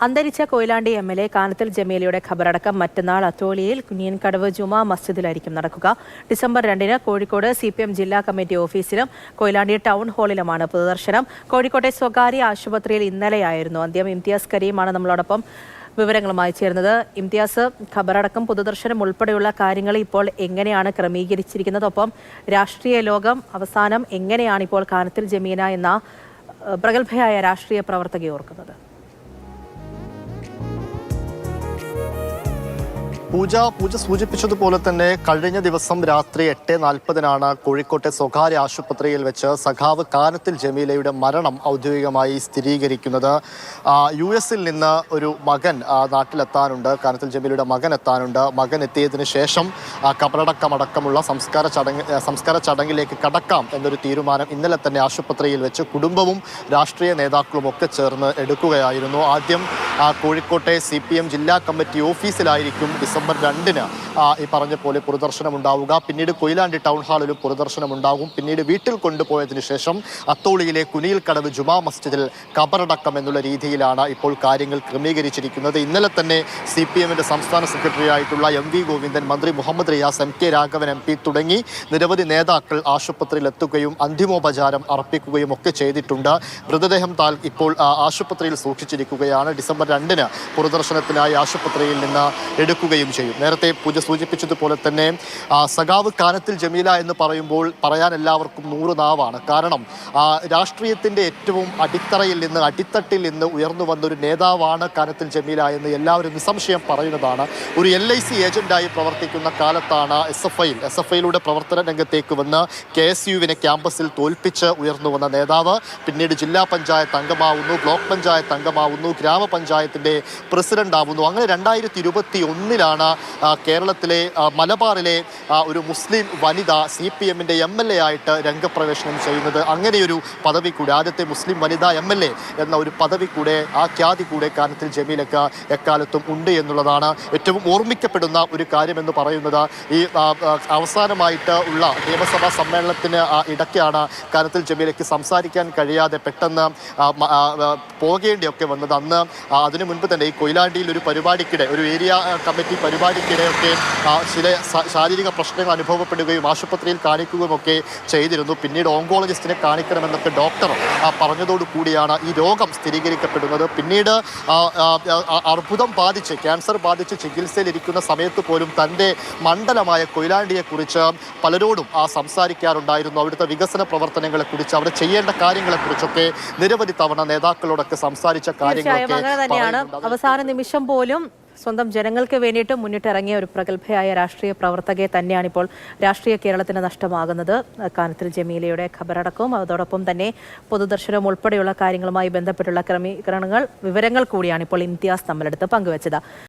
അന്തരിച്ച കൊയിലാണ്ടി എം.എൽ.എ കാനത്തിൽ ജമീലയുടെ ഖബറടക്കം മറ്റന്നാൾ അത്തോളിയിൽ കുനിയൻകടവ് ജുമാ മസ്ജിദിലായിരിക്കും നടക്കുക. ഡിസംബർ 2-ന് കോഴിക്കോട് CPM ജില്ലാ കമ്മിറ്റി ഓഫീസിലും കൊയിലാണ്ടി ടൗൺ ഹാളിലുമാണ് പൊതുദർശനം. കോഴിക്കോട്ടെ സ്വകാര്യ ആശുപത്രിയിൽ ഇന്നലെയായിരുന്നു അന്ത്യം. ഇംതിയാസ് കരീമാണ് നമ്മളോടൊപ്പം വിവരങ്ങളുമായി ചേർന്നത്. ഇംതിയാസ്, ഖബറടക്കം പൊതുദർശനം ഉൾപ്പെടെയുള്ള കാര്യങ്ങൾ ഇപ്പോൾ എങ്ങനെയാണ് ക്രമീകരിച്ചിരിക്കുന്നത്? ഒപ്പം രാഷ്ട്രീയ ലോകം അവസാനം എങ്ങനെയാണ് ഇപ്പോൾ കാനത്തിൽ ജമീല എന്ന പ്രഗത്ഭയായ രാഷ്ട്രീയ പ്രവർത്തകയെ ഓർക്കുന്നത്? പൂജ സൂചിപ്പിച്ചതുപോലെ തന്നെ കഴിഞ്ഞ ദിവസം രാത്രി 8:40-നാണ് കോഴിക്കോട്ടെ സ്വകാര്യ ആശുപത്രിയിൽ വെച്ച് സഖാവ് കാനത്തിൽ ജമീലയുടെ മരണം ഔദ്യോഗികമായി സ്ഥിരീകരിക്കുന്നത്. US-ൽ നിന്ന് ഒരു മകൻ നാട്ടിലെത്താനുണ്ട്. കാനത്തിൽ ജമീലയുടെ മകൻ എത്താനുണ്ട്. മകൻ എത്തിയതിനു ശേഷം ഖബറടക്കമടക്കമുള്ള സംസ്കാര ചടങ്ങിലേക്ക് കടക്കാം എന്നൊരു തീരുമാനം ഇന്നലെ തന്നെ ആശുപത്രിയിൽ വെച്ച് കുടുംബവും രാഷ്ട്രീയ നേതാക്കളും ഒക്കെ ചേർന്ന് എടുക്കുകയായിരുന്നു. ആദ്യം കോഴിക്കോട്ടെ CPM ജില്ലാ കമ്മിറ്റി ഓഫീസിലായിരിക്കും ഡിസംബർ 2-ന് ഈ പറഞ്ഞ പോലെ പൊതുദർശനം ഉണ്ടാവുക. പിന്നീട് കൊയിലാണ്ടി ടൗൺ ഹാളിലും പൊതുദർശനം ഉണ്ടാകും. പിന്നീട് വീട്ടിൽ കൊണ്ടുപോയതിനു ശേഷം അത്തോളിയിലെ കുനിയിൽക്കടവ് ജുമാ മസ്ജിദിൽ ഖബറടക്കം എന്നുള്ള രീതിയിലാണ് ഇപ്പോൾ കാര്യങ്ങൾ ക്രമീകരിച്ചിരിക്കുന്നത്. ഇന്നലെ തന്നെ CPM-ന്റെ സംസ്ഥാന സെക്രട്ടറി ആയിട്ടുള്ള MV ഗോവിന്ദൻ, മന്ത്രി മുഹമ്മദ് റിയാസ്, MK രാഘവൻ MP തുടങ്ങി നിരവധി നേതാക്കൾ ആശുപത്രിയിൽ എത്തുകയും അന്തിമോപചാരം അർപ്പിക്കുകയും ഒക്കെ ചെയ്തിട്ടുണ്ട്. മൃതദേഹം ഇപ്പോൾ ആശുപത്രിയിൽ സൂക്ഷിച്ചിരിക്കുകയാണ്. ഡിസംബർ 2-ന് പൊതുദർശനത്തിനായി ആശുപത്രിയിൽ നിന്ന് എടുക്കുകയും ചെയ്യും. നേരത്തെ പൂജ സൂചിപ്പിച്ചതുപോലെ തന്നെ സഖാവ് കാനത്തിൽ ജമീല എന്ന് പറയുമ്പോൾ പറയാൻ എല്ലാവർക്കും 100 നാവാണ്. കാരണം രാഷ്ട്രീയത്തിൻ്റെ ഏറ്റവും അടിത്തറയിൽ നിന്ന്, അടിത്തട്ടിൽ നിന്ന് ഉയർന്നു വന്നൊരു നേതാവാണ് കാനത്തിൽ ജമീല എന്ന് എല്ലാവരും നിസ്സംശയം പറയുന്നതാണ്. ഒരു LIC ഏജന്റായി പ്രവർത്തിക്കുന്ന കാലത്താണ് SFIയിലൂടെ പ്രവർത്തന രംഗത്തേക്ക് വന്ന് KSUവിനെ ക്യാമ്പസിൽ തോൽപ്പിച്ച് ഉയർന്നു വന്ന നേതാവ്. പിന്നീട് ജില്ലാ പഞ്ചായത്ത് അംഗമാവുന്നു, ബ്ലോക്ക് പഞ്ചായത്ത് അംഗമാവുന്നു, ഗ്രാമപഞ്ചായത്തിൻ്റെ പ്രസിഡന്റ് ആവുന്നു. അങ്ങനെ 2021-ലാണ് കേരളത്തിലെ മലബാറിലെ ഒരു മുസ്ലിം വനിത CPM-ന്റെ MLA ആയിട്ട് രംഗപ്രവേശനം ചെയ്യുന്നത്. അങ്ങനെയൊരു പദവി കൂടെ, ആദ്യത്തെ മുസ്ലിം വനിതാ MLA എന്ന ഒരു പദവി കൂടെ, ആ ഖ്യാതി കൂടെ കാനത്തിൽ ജമീലക്ക് എക്കാലത്തും ഉണ്ട് എന്നുള്ളതാണ് ഏറ്റവും ഓർമ്മിക്കപ്പെടുന്ന ഒരു കാര്യമെന്ന് പറയുന്നത്. ഈ അവസാനമായിട്ട് ഉള്ള നിയമസഭാ സമ്മേളനത്തിന് ഇടയ്ക്കാണ് കാനത്തിൽ ജമീലയ്ക്ക് സംസാരിക്കാൻ കഴിയാതെ പെട്ടെന്ന് പോകേണ്ടിയൊക്കെ വന്നത്. അന്ന് അതിനു മുൻപ് തന്നെ ഈ കൊയിലാണ്ടിയിൽ ഒരു പരിപാടിക്കിടെ, ഒരു ഏരിയ കമ്മിറ്റി പരിപാടിക്കിടെയൊക്കെ ചില ശാരീരിക പ്രശ്നങ്ങൾ അനുഭവപ്പെടുകയും ആശുപത്രിയിൽ കാണിക്കുകയും ഒക്കെ ചെയ്തിരുന്നു. പിന്നീട് ഓങ്കോളജിസ്റ്റിനെ കാണിക്കണമെന്നൊക്കെ ഡോക്ടർ പറഞ്ഞതോടു കൂടിയാണ് ഈ രോഗം സ്ഥിരീകരിക്കപ്പെടുന്നത്. പിന്നീട് അർബുദം ബാധിച്ച്, ക്യാൻസർ ബാധിച്ച് ചികിത്സയിലിരിക്കുന്ന സമയത്ത് പോലും തൻ്റെ മണ്ഡലമായ കൊയിലാണ്ടിയെക്കുറിച്ച് പലരോടും സംസാരിക്കാറുണ്ടായിരുന്നു. അവിടുത്തെ വികസന പ്രവർത്തനങ്ങളെക്കുറിച്ച്, അവിടെ ചെയ്യേണ്ട കാര്യങ്ങളെക്കുറിച്ചൊക്കെ നിരവധി തവണ നേതാക്കളോടൊക്കെ സംസാരിച്ച കാര്യങ്ങളൊക്കെ അവസാന നിമിഷം പോലും സ്വന്തം ജനങ്ങൾക്ക് വേണ്ടിയിട്ട് മുന്നിട്ടിറങ്ങിയ ഒരു പ്രഗത്ഭയായ രാഷ്ട്രീയ പ്രവർത്തകയെ തന്നെയാണ് ഇപ്പോൾ രാഷ്ട്രീയ കേരളത്തിന് നഷ്ടമാകുന്നത്. കാനത്തിൽ ജമീലയുടെ ഖബറടക്കവും അതോടൊപ്പം തന്നെ പൊതുദർശനവും ഉൾപ്പെടെയുള്ള കാര്യങ്ങളുമായി ബന്ധപ്പെട്ടുള്ള ക്രമീകരണങ്ങൾ, വിവരങ്ങൾ കൂടിയാണ് ഇപ്പോൾ ഇംതിയാസ് നമ്മളെടുത്ത് പങ്കുവച്ചത്.